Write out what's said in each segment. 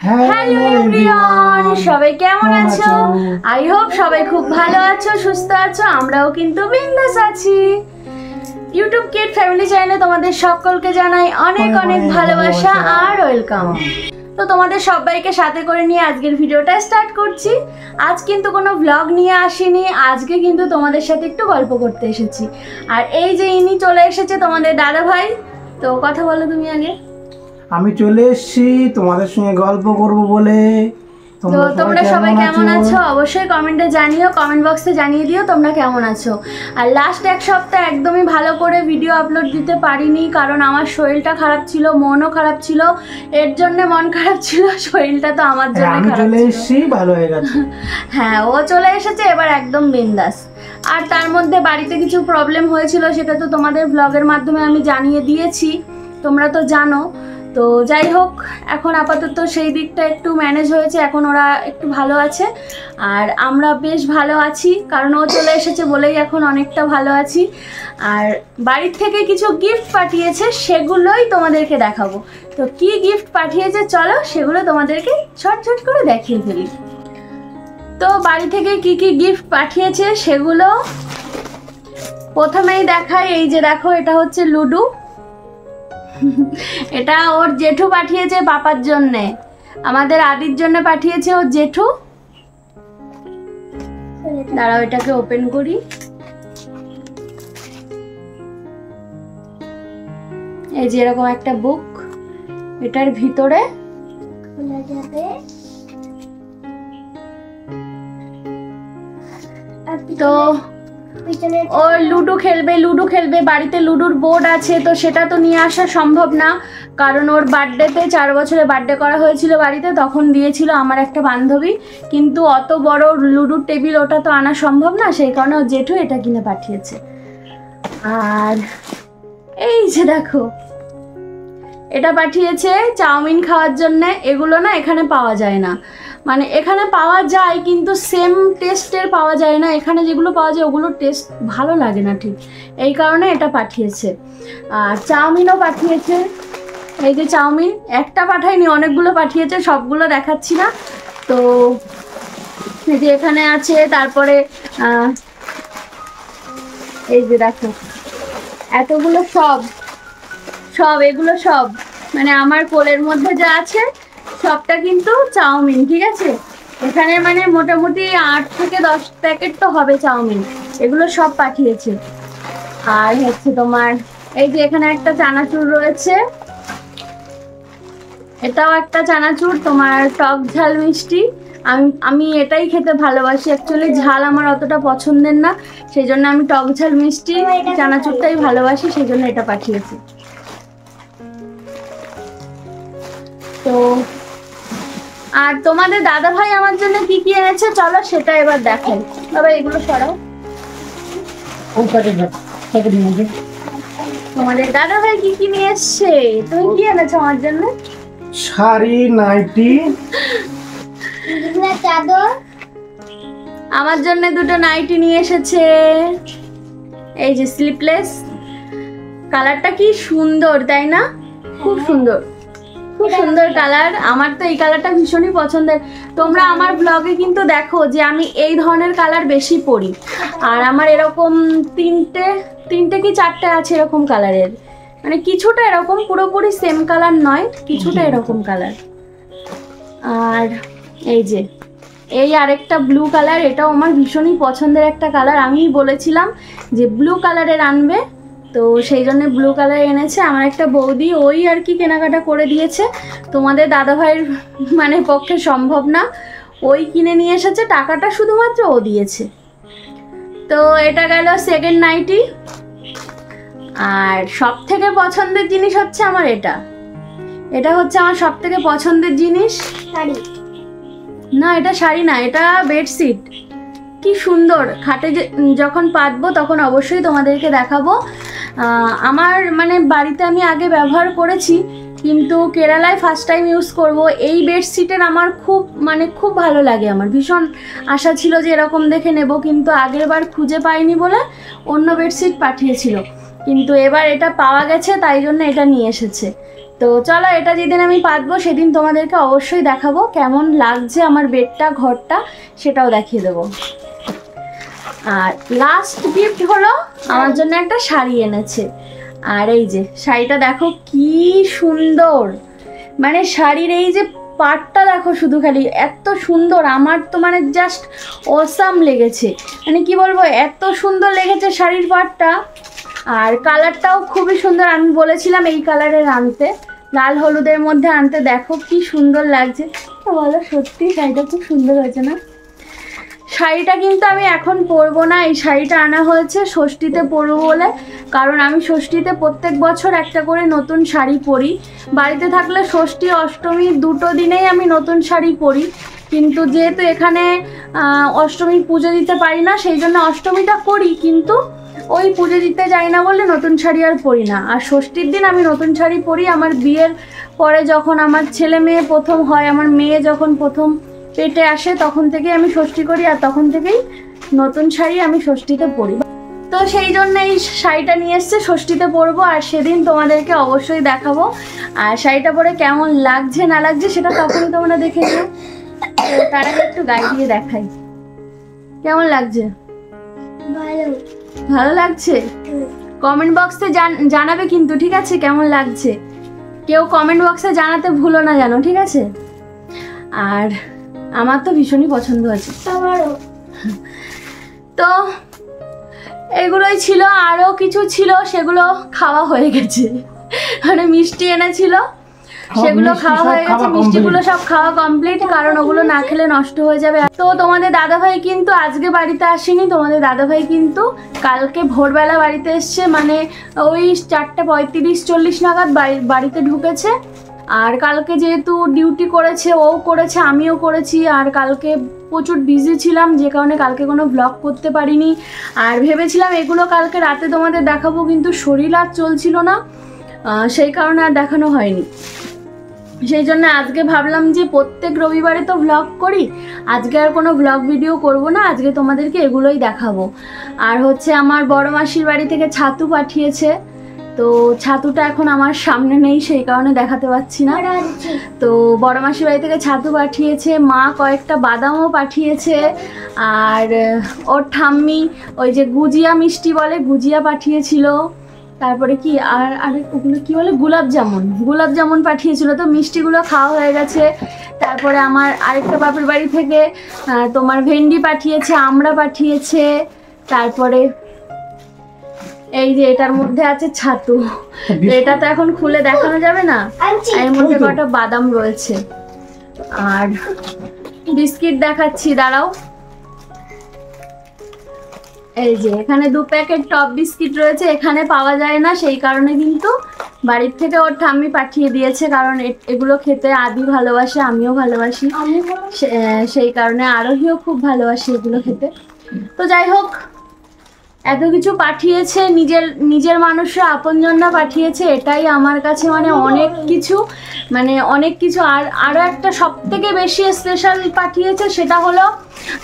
Hello everyone, সবাই কেমন আছো? আই হোপ সবাই খুব ভালো আছো, সুস্থ আছো। আমরাও কিন্তু বিন্দাস আছি। ইউটিউব কিড ফ্যামিলি চ্যানেলে তোমাদের সকলকে জানাই অনেক অনেক ভালোবাসা আর ওয়েলকাম। তো তোমাদের সবাইকে সাথে করে নিয়ে আজকের ভিডিওটা স্টার্ট করছি। আজ কিন্তু কোনো ব্লগ নিয়ে আসিনি, আজকে কিন্তু তোমাদের সাথে একটু গল্প করতে এসেছি। আর এই যে ইনি চলে এসেছে তোমাদের দাদা ভাই। তো কথা বলো তুমি আগে। আমি চলে এসেছি তোমাদের সঙ্গে গল্প করব বলে। তো তোমরা সবাই কেমন আছো অবশ্যই কমেন্টে জানিও, কমেন্ট বক্সে জানিয়ে দিও তোমরা কেমন আছো। আর লাস্ট এক সপ্তাহ একদমই ভালো করে ভিডিও আপলোড দিতে পারিনি, কারণ আমার শরীরটা খারাপ ছিল, মনও খারাপ ছিল। এর জন্য মন খারাপ ছিল, শরীরটা তো আমার জন্য খারাপ ছিল। আমি চলে এসেছি, ভালো হয়ে গেছে। হ্যাঁ, ও চলে এসেছে, এবার একদম বিন্দাস। আর তার মধ্যে বাড়িতে কিছু প্রবলেম হয়েছিল, সেটা তো তোমাদের ব্লগের মাধ্যমে আমি জানিয়ে দিয়েছি, তোমরা তো জানো। তো যাই হোক, এখন আপাতত সেই দিকটা একটু ম্যানেজ হয়েছে, এখন ওরা একটু ভালো আছে আর আমরা বেশ ভালো আছি, কারণ ও চলে এসেছে বলেই এখন অনেকটা ভালো আছি। আর বাড়ির থেকে কিছু গিফট পাঠিয়েছে, সেগুলোই তোমাদেরকে দেখাবো। তো কি গিফট পাঠিয়েছে চলো সেগুলো তোমাদেরকে ঝটঝট করে দেখিয়ে ফেলি। তো বাড়ি থেকে কি কি গিফট পাঠিয়েছে সেগুলো প্রথমেই দেখাই। এই যে দেখো, এটা হচ্ছে লুডো। এটা ওর জেঠু পাঠিয়েছে পাপার জন্যে, আমাদের আদির জন্য পাঠিয়েছে ওর জেঠু। দাঁড়াও, এটাকে ওপেন করি। এই যে এরকম একটা বুক, এটার ভিতরে খোলা যাবে। তো ও লুডো খেলবে, বাড়িতে লুডোর বোর্ড আছে, তো সেটা তো নিয়ে আসা সম্ভব না, কারণ ওর বার্থডেতে 4 বছরে বার্থডে করা হয়েছিল বাড়িতে, তখন দিয়েছিল আমার একটা বান্ধবী, কিন্তু অত বড় লুডোর টেবিল ওটা তো আনা সম্ভব না, সেই কারণে ওর জেঠু এটা কিনে পাঠিয়েছে। আর এই যে দেখো, এটা পাঠিয়েছে চাউমিন খাওয়ার জন্য। এগুলো না এখানে পাওয়া যায় না, মানে এখানে পাওয়া যায় কিন্তু সেম টেস্টের পাওয়া যায় না, এখানে যেগুলো পাওয়া যায় ওগুলোর টেস্ট ভালো লাগে না ঠিক, এই কারণে এটা পাঠিয়েছে। আর চাউমিনও পাঠিয়েছে। এই যে চাউমিন, একটা পাঠায়নি, অনেকগুলো পাঠিয়েছে, সবগুলো দেখাচ্ছি না। তো এই যে এখানে আছে, তারপরে এই যে দেখো এতগুলো সব এগুলো সব মানে আমার কোলের মধ্যে যা আছে সবটা কিন্তু চাউমিন, ঠিক আছে। এখানে মানে মোটামুটি 8 থেকে 10 প্যাকেট তো হবে চাউমিন, এগুলো সব পাঠিয়েছে। আর হচ্ছে তোমার এই যে এখানে একটা চানাচুর রয়েছে, এটাও একটা চানাচুর, তোমার টক ঝাল মিষ্টি। আমি এটাই খেতে ভালোবাসি, অ্যাকচুয়ালি ঝাল আমার অতটা পছন্দের না, সেই জন্য আমি টক ঝাল মিষ্টি চানাচুরটাই ভালোবাসি, সেই জন্য এটা পাঠিয়েছি। তো আর তোমাদের দাদা ভাই আমার জন্য কি কি এনেছে চলো সেটা এবার দেখাই। বাবা এগুলো সরাও। তোমাদের দাদা ভাই কি কি নিয়ে এসছে? তুমি কি এনেছো আমার জন্য? শাড়ি, নাইটি, চাদর। আমার জন্য দুটো নাইটি নিয়ে এসেছে, এই যে স্লিপলেস। কালারটা কি সুন্দর তাই না? খুব সুন্দর, খুব সুন্দর কালার। আমার তো এই কালারটা ভীষণই পছন্দের। তোমরা আমার ব্লগে কিন্তু দেখো যে আমি এই ধরনের কালার বেশি পরি, আর আমার এরকম তিনটে কি 4টে আছে এরকম কালারের, মানে কিছুটা এরকম, পুরোপুরি সেম কালার নয়, কিছুটা এরকম কালার। আর এই যে এই আরেকটা ব্লু কালার, এটাও আমার ভীষণই পছন্দের একটা কালার, আমিই বলেছিলাম যে ব্লু কালারের আনবে, তো সেই জন্য ব্লু কালার এনেছে। আমার একটা বৌদি ওই আর কি কেনাকাটা করে দিয়েছে, তোমাদের দাদাভাইয়ের মানে পক্ষে সম্ভব না, ওই কিনে নিয়ে এসেছে, টাকাটা শুধুমাত্র ও দিয়েছে। তো এটা গেল সেকেন্ড নাইটি। আর সব থেকে পছন্দের জিনিস হচ্ছে আমার এটা হচ্ছে আমার সব থেকে পছন্দের জিনিস। শাড়ি না, এটা শাড়ি না, এটা বেডশিট। কি সুন্দর, খাটে যখন পাতবো তখন অবশ্যই তোমাদেরকে দেখাবো। আমার মানে বাড়িতে আমি আগে ব্যবহার করেছি, কিন্তু কেরালায় ফার্স্ট টাইম ইউজ করব। এই বেডশিটের আমার খুব ভালো লাগে, আমার ভীষণ আশা ছিল যে এরকম দেখে নেব, কিন্তু আগের বার খুঁজে পাইনি বলে অন্য বেডশিট পাঠিয়েছিল, কিন্তু এবার এটা পাওয়া গেছে, তাই জন্য এটা নিয়ে এসেছে। তো চলো, এটা যেদিন আমি পাতবো সেদিন তোমাদেরকে অবশ্যই দেখাবো কেমন লাগছে আমার বেডটা, ঘরটা, সেটাও দেখিয়ে দেবো। আর লাস্ট গিফট হলো আমার জন্য একটা শাড়ি এনেছে। আর এই যে শাড়িটা দেখো কি সুন্দর, মানে শাড়ির এই যে পাটটা দেখো, শুধু খালি এত সুন্দর, আমার তো মানে জাস্ট অসাম লেগেছে, মানে কি বলবো, এত সুন্দর লেগেছে শাড়ির পাটটা। আর কালারটাও খুবই সুন্দর, আমি বলেছিলাম এই কালারের আনতে, লাল হলুদের মধ্যে আনতে। দেখো কি সুন্দর লাগছে, তো বলো সত্যি শাড়িটা খুব সুন্দর হয়েছে না? শাড়িটা কিন্তু আমি এখন পরবো না, এই শাড়িটা আনা হয়েছে ষষ্ঠীতে পরবো বলে, কারণ আমি ষষ্ঠীতে প্রত্যেক বছর একটা করে নতুন শাড়ি পরি। বাড়িতে থাকলে ষষ্ঠী অষ্টমী দুটো দিনেই আমি নতুন শাড়ি পরি, কিন্তু যেহেতু এখানে অষ্টমী পুজো দিতে পারি না, সেই জন্য অষ্টমীটা করি, কিন্তু ওই পুজো দিতে যাই না বলে নতুন শাড়ি আর পরি না। আর ষষ্ঠীর দিন আমি নতুন শাড়ি পরি। আমার বিয়ের পরে যখন আমার ছেলে মেয়ে প্রথম হয়, আমার মেয়ে যখন প্রথম পেটে আসে, তখন থেকে আমি ষষ্ঠী করি, আর তখন থেকেই নতুন শাড়ি আমি ষষ্ঠীতে পরি। তো সেই জন্য এই শাড়িটা নিয়ে এসছে, ষষ্ঠীতে পরবো, আর সেদিন তোমাদেরকে অবশ্যই দেখাবো। আর শাড়িটা পরে কেমন লাগছে না লাগছে সেটা তখনই তোমরা দেখে নিও। তার আগে একটু গায়ে দিয়ে দেখাই কেমন লাগছে। ভালো লাগছে? কমেন্ট বক্সে জানাবে কিন্তু, ঠিক আছে, কেমন লাগছে। কেউ কমেন্ট বক্সে জানাতে ভুলো না জানো, ঠিক আছে? আর আমার তো ভীষণই পছন্দ হয়েছে। তো এগুলোই ছিল, আরও কিছু ছিল সেগুলো খাওয়া হয়ে গেছে, মানে মিষ্টি এনেছিল সেগুলো খাওয়া হয়ে গেছে, মিষ্টিগুলো সব খাওয়া কমপ্লিট, কারণ ওগুলো না খেলে নষ্ট হয়ে যাবে। তো তোমাদের দাদাভাই কিন্তু আজকে বাড়িতে আসেনি, তোমাদের দাদাভাই কিন্তু কালকে ভোরবেলা বাড়িতে এসছে, মানে ওই 4:35-40 নাগাদ বাড়িতে ঢুকেছে। আর কালকে যেহেতু ডিউটি করেছে, ও করেছে, আমিও করেছি, আর কালকে প্রচুর বিজি ছিলাম, যে কারণে কালকে কোনো ব্লগ করতে পারিনি। আর ভেবেছিলাম এগুলো কালকে রাতে তোমাদের দেখাবো, কিন্তু শরীর আর চলছিল না, সেই কারণে আর দেখানো হয়নি। সেই জন্য আজকে ভাবলাম যে প্রত্যেক রবিবারে তো ব্লগ করি, আজকে আর কোনো ব্লগ ভিডিও করব না, আজকে তোমাদেরকে এগুলোই দেখাবো। আর হচ্ছে আমার বড় মাসির বাড়ি থেকে ছাতু পাঠিয়েছে, তো ছাতুটা এখন আমার সামনে নেই, সেই কারণে দেখাতে পাচ্ছি না। তো বড় মাসির বাড়ি থেকে ছাতু পাঠিয়েছে, মা কয়েকটা বাদামও পাঠিয়েছে, আর ওর ঠাম্মি ওই যে গুজিয়া মিষ্টি বলে, গুজিয়া পাঠিয়েছিল। তারপরে কি আর ওগুলো কি বলে, গোলাপ জামুন পাঠিয়েছিল। তো মিষ্টিগুলো খাওয়া হয়ে গেছে। তারপরে আমার আরেকটা বাপের বাড়ি থেকে তোমার ভেন্ডি পাঠিয়েছে, আমড়া পাঠিয়েছে। তারপরে এই যে এটার মধ্যে আছে ছাতু, এটা তো এখন খুলে দেখানো যাবে না, এর মধ্যে কটা বাদাম রয়েছে। আর বিস্কিট দেখাচ্ছি, দাঁড়াও, এই যে এখানে 2 প্যাকেট টপ বিস্কিট রয়েছে, এখানে পাওয়া যায় না, সেই কারণে কিন্তু বাড়ির থেকে ওর ঠাম্মি পাঠিয়ে দিয়েছে, কারণ এগুলো খেতে আদি ভালোবাসে, আমিও ভালোবাসি, সেই কারণে আরোহীও খুব ভালোবাসি এগুলো খেতে। তো যাই হোক, এত কিছু পাঠিয়েছে, নিজের মানুষরা আপনজনরা পাঠিয়েছে, এটাই আমার কাছে মানে অনেক কিছু। আর আরও একটা সব থেকে বেশি স্পেশাল পাঠিয়েছে, সেটা হলো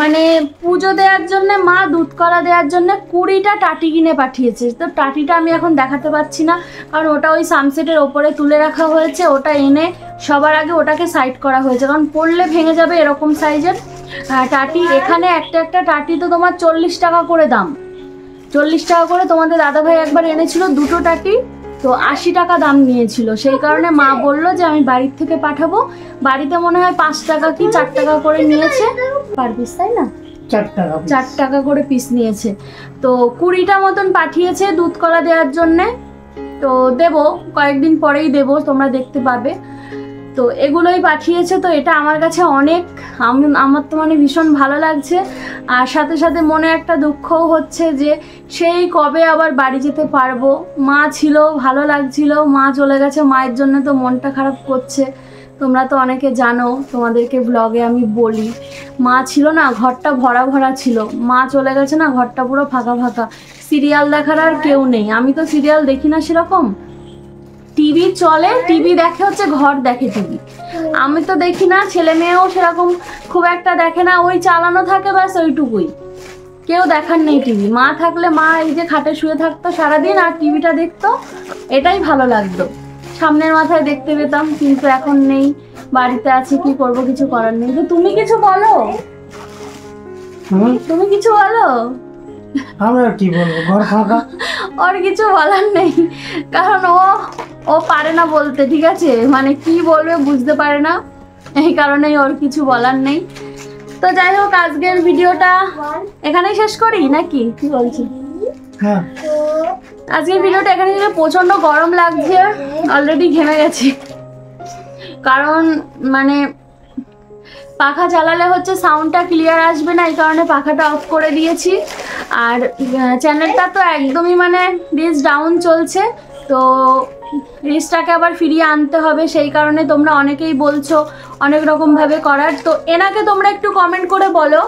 মানে পুজো দেওয়ার জন্য মা দুধ কলা দেওয়ার জন্য 20টা টাটি কিনে পাঠিয়েছে। তো টাটিটা আমি এখন দেখাতে পাচ্ছি না, কারণ ওটা ওই সানসেটের ওপরে তুলে রাখা হয়েছে, ওটা এনে সবার আগে ওটাকে সাইড করা হয়েছে, কারণ পড়লে ভেঙে যাবে এরকম সাইজের টাটি। এখানে একটা টাটি তো তোমার 40 টাকা করে দাম, 40 টাকা করে। তোমাদের দাদাভাই একবার এনেছিল 2টো টাটি, তো 80 টাকা দাম নিয়েছিল, সেই কারণে মা বললো যে আমি বাড়ির থেকে পাঠাবো। বাড়িতে মনে হয় 5 টাকা কি 4 টাকা করে নিয়েছে পার পিস, তাই না? 4 টাকা করে পিস নিয়েছে। তো 20টা মতন পাঠিয়েছে দুধ কলা দেওয়ার জন্যে, তো দেবো, কয়েকদিন পরেই দেবো, তোমরা দেখতে পাবে। তো এগুলোই পাঠিয়েছে, তো এটা আমার কাছে আমার তো মানে ভীষণ ভালো লাগছে। আর সাথে সাথে মনে একটা দুঃখও হচ্ছে যে সেই কবে আবার বাড়ি যেতে পারবো। মা ছিল, ভালো লাগছিল, মা চলে গেছে, মায়ের জন্য তো মনটা খারাপ করছে। তোমরা তো অনেকে জানো, তোমাদেরকে ব্লগে আমি বলি, মা ছিল না, ঘরটা ভরা ছিল, মা চলে গেছে না, ঘরটা পুরো ফাঁকা। সিরিয়াল দেখার আর কেউ নেই, আমি তো সিরিয়াল দেখি না সেরকম, টিভি চলে, টিভি দেখে হচ্ছে ঘর দেখে টিভি, আমি তো দেখি না, ছেলে মেয়েও সেরকম খুব একটা দেখে না, ওই চালানো থাকে ব্যাস ওইটুকুই, কেউ দেখার নেই টিভি। মা থাকলে মা এই যে খাটে শুয়ে থাকতো সারাদিন আর টিভিটা দেখতো, এটাই ভালো লাগতো। সামনের মাথায় দেখতে পেতাম, কিন্তু এখন নেই, বাড়িতে আছি, কি করব, কিছু করার নেই। তো তুমি কিছু বলো, তুমি কিছু বলো। আমি আর কি বলবো, ঘর ফাঁকা। ওর কিছু বলার নেই, কারণ ও পারে না বলতে, ঠিক আছে, মানে কি বলবে বুঝতে পারে না, এই কারণেই ওর কিছু বলার নেই। তো যাই হোক, আজকের ভিডিওটা এখানেই শেষ করি নাকি, কি বলছি? হ্যাঁ, আজকের ভিডিওটা এখানে শেষ। প্রচন্ড গরম লাগছে, অলরেডি ঘেমে গেছি, কারণ মানে পাখা চালালে হচ্ছে সাউন্ডটা ক্লিয়ার আসবে না, এই কারণে পাখাটা অফ করে দিয়েছি। আর চ্যানেলটা তো একদমই মানে রিচ ডাউন চলছে, তো রিচটাকে আবার ফিরিয়ে আনতে হবে, সেই কারণে তোমরা অনেকেই বলছো অনেক রকমভাবে করার। তো এনাকে তোমরা একটু কমেন্ট করে বলো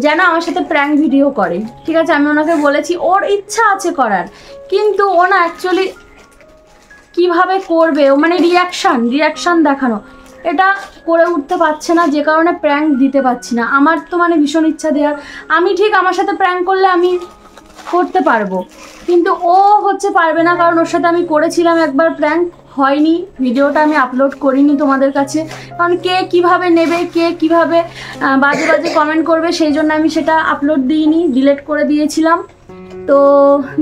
যেন আমার সাথে প্র্যাঙ্ক ভিডিও করে, ঠিক আছে? আমি ওনাকে বলেছি, ওর ইচ্ছা আছে করার, কিন্তু ও না অ্যাকচুয়ালি কীভাবে করবে, ও মানে রিয়াকশান দেখানো, এটা করে উঠতে পারছে না, যে কারণে প্র্যাঙ্ক দিতে পারছি না। আমার তো মানে ভীষণ ইচ্ছা দেওয়ার, আমি ঠিক আমার সাথে প্র্যাঙ্ক করলে আমি করতে পারবো, কিন্তু ও হচ্ছে পারবে না, কারণ ওর সাথে আমি করেছিলাম একবার প্র্যাঙ্ক, হয়নি, ভিডিওটা আমি আপলোড করিনি তোমাদের কাছে, কারণ কে কিভাবে নেবে, কে কিভাবে বাজে বাজে কমেন্ট করবে, সেই জন্য আমি সেটা আপলোড দিইনি, ডিলিট করে দিয়েছিলাম। তো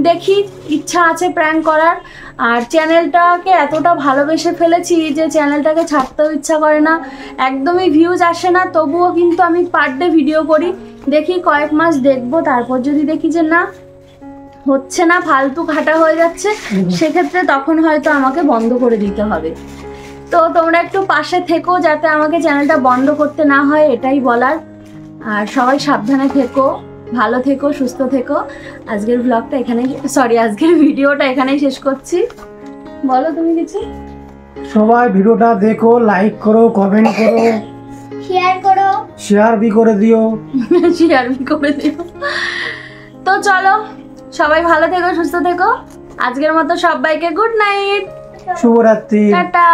দেখি, ইচ্ছা আছে প্র্যাঙ্ক করার, আর চ্যানেলটাকে এতটা ভালোবেসে ফেলেছি যে চ্যানেলটাকে ছাড়তেও ইচ্ছা করে না, একদমই ভিউজ আসে না, তবুও কিন্তু আমি পার ডে ভিডিও করি। দেখি কয়েক মাস দেখবো, তারপর যদি দেখি যে না হচ্ছে না, ফালতু খাটা হয়ে যাচ্ছে, সেক্ষেত্রে তখন হয়তো আমাকে বন্ধ করে দিতে হবে। তো তোমরা একটু পাশে থেকো যাতে আমাকে চ্যানেলটা বন্ধ করতে না হয়, এটাই বলার। আর সবাই সাবধানে থেকো, ভালো থেকো, সুস্থ থেকো। আজকের ব্লগটা এখানেই, আজকের ভিডিওটা এখানেই শেষ করছি। বলো তুমি কিছু। সবাই ভিডিওটা দেখো, লাইক করো, কমেন্ট করো, শেয়ার বি করে দিও। তো চলো, সবাই ভালো থেকো, সুস্থ থেকো। আজকের মতো সবাইকে গুড নাইট, শুভরাত্রি, টাটা।